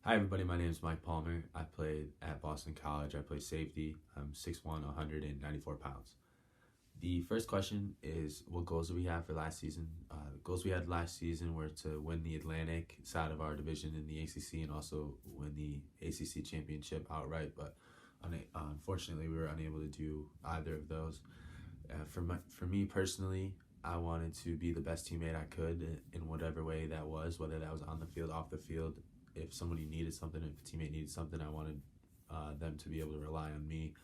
Hi everybody, my name is Mike Palmer. I played at Boston College. I play safety. I'm 6'1", 194 pounds. The first question is, what goals do we have for last season? The goals we had last season were to win the Atlantic side of our division in the ACC and also win the ACC championship outright, but unfortunately we were unable to do either of those. For me personally, I wanted to be the best teammate I could in whatever way that was, whether that was on the field, off the field. If somebody needed something, if a teammate needed something, I wanted them to be able to rely on me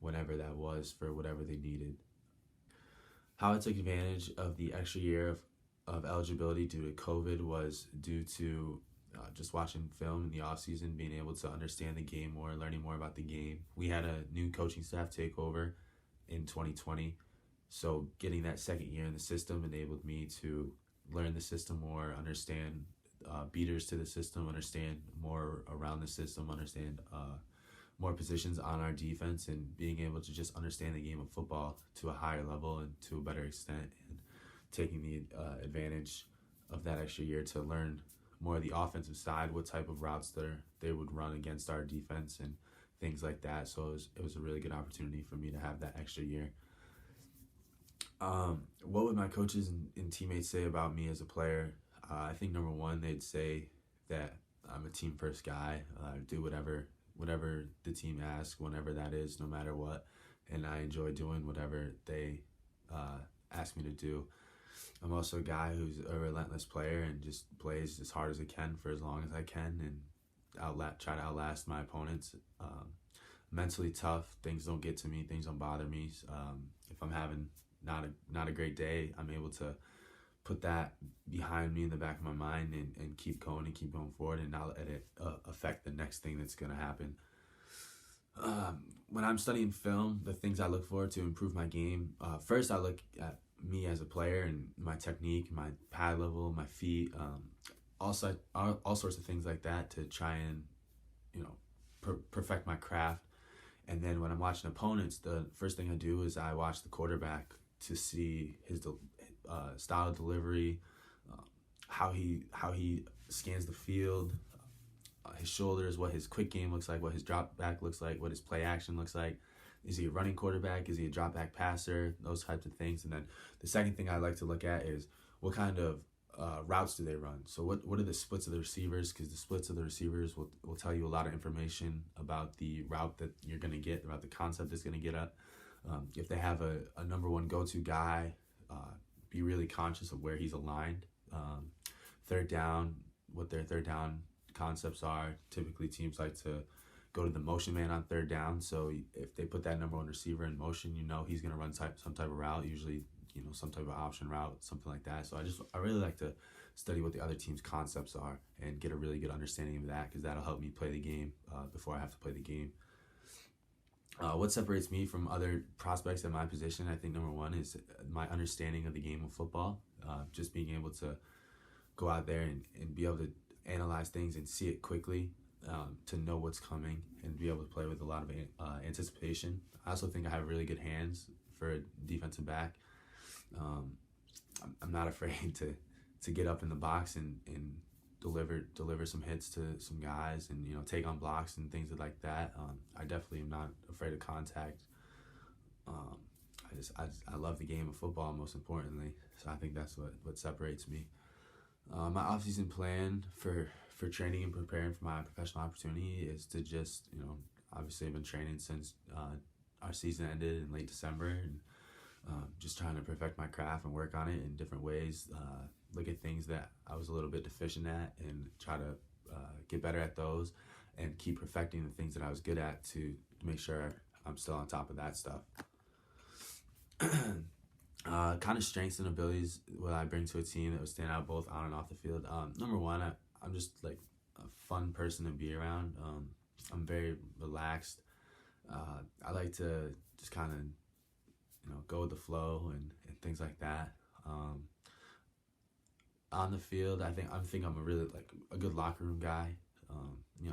whenever that was for whatever they needed. How I took advantage of the extra year of eligibility due to COVID was due to just watching film in the offseason, being able to understand the game more, learning more about the game. We had a new coaching staff take over in 2020, so getting that second year in the system enabled me to learn the system more, understand beaters to the system, understand more around the system, understand more positions on our defense, and being able to just understand the game of football to a higher level and to a better extent, and taking the advantage of that extra year to learn more of the offensive side, what type of routes they would run against our defense and things like that. So it was a really good opportunity for me to have that extra year. What would my coaches and teammates say about me as a player? I think number one, they'd say that I'm a team first guy. Do whatever the team asks, whenever that is, no matter what, and I enjoy doing whatever they ask me to do. I'm also a guy who's a relentless player and just plays as hard as I can for as long as I can, and try to outlast my opponents. Mentally tough. Things don't get to me. Things don't bother me. If I'm having not a great day, I'm able to put that behind me in the back of my mind and keep going forward and not let it affect the next thing that's going to happen. When I'm studying film, the things I look for to improve my game, first I look at me as a player and my technique, my pad level, my feet, all sorts of things like that to try and perfect my craft. And then when I'm watching opponents, the first thing I do is I watch the quarterback to see his style of delivery, how he scans the field, his shoulders, what his quick game looks like, what his drop back looks like, what his play action looks like. Is he a running quarterback? Is he a drop back passer? Those types of things. And then the second thing I like to look at is what kind of routes do they run? So what are the splits of the receivers? Because the splits of the receivers will tell you a lot of information about the route that you're going to get, about the concept it's going to get at. If they have a number one go-to guy, be really conscious of where he's aligned. Third down, what their third down concepts are. Typically teams like to go to the motion man on third down. So if they put that number one receiver in motion, he's going to run some type of route, usually some type of option route, something like that. So I really like to study what the other team's concepts are and get a really good understanding of that, because that'll help me play the game before I have to play the game. What separates me from other prospects at my position, I think number one is my understanding of the game of football. Just being able to go out there and be able to analyze things and see it quickly, to know what's coming and be able to play with a lot of anticipation. I also think I have really good hands for a defensive back. I'm not afraid to get up in the box and deliver some hits to some guys and take on blocks and things like that. I definitely am not afraid of contact. I love the game of football, most importantly, so I think that's what separates me. My offseason plan for training and preparing for my professional opportunity is to just obviously I've been training since our season ended in late December, and just trying to perfect my craft and work on it in different ways. Look at things that I was a little bit deficient at and try to get better at those, and keep perfecting the things that I was good at to make sure I'm still on top of that stuff. Kind of strengths and abilities what I bring to a team that would stand out both on and off the field. Number one, I'm just like a fun person to be around. I'm very relaxed. I like to just kind of go with the flow and things like that. On the field, I think I'm a really a good locker room guy.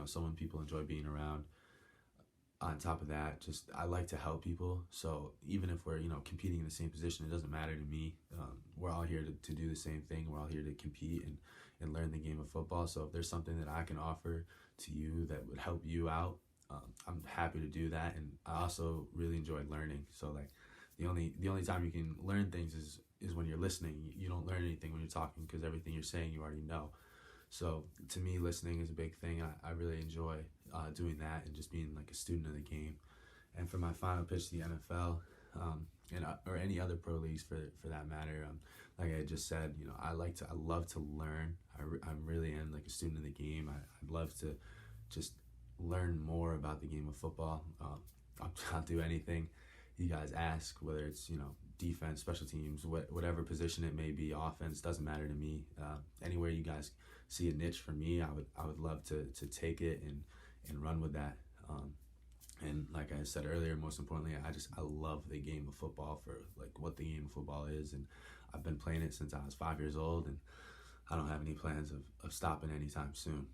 Someone people enjoy being around. On top of that, just I like to help people. So even if we're competing in the same position, it doesn't matter to me. We're all here here to do the same thing. We're all here to compete and learn the game of football. So if there's something that I can offer to you that would help you out, I'm happy to do that. And I also really enjoy learning. So like the only time you can learn things is when you're listening. You don't learn anything when you're talking, because everything you're saying you already know. So to me, listening is a big thing. I really enjoy doing that and just being like a student of the game. And for my final pitch to the NFL, or any other pro leagues for that matter, like I just said, I love to learn. I really am like a student of the game. I'd love to just learn more about the game of football. I'll do anything you guys ask, whether it's defense, special teams, whatever position it may be, offense, doesn't matter to me. Anywhere you guys see a niche for me, I would love to take it and run with that. And like I said earlier, most importantly, I love the game of football for like what the game of football is, and I've been playing it since I was 5 years old, and I don't have any plans of stopping anytime soon.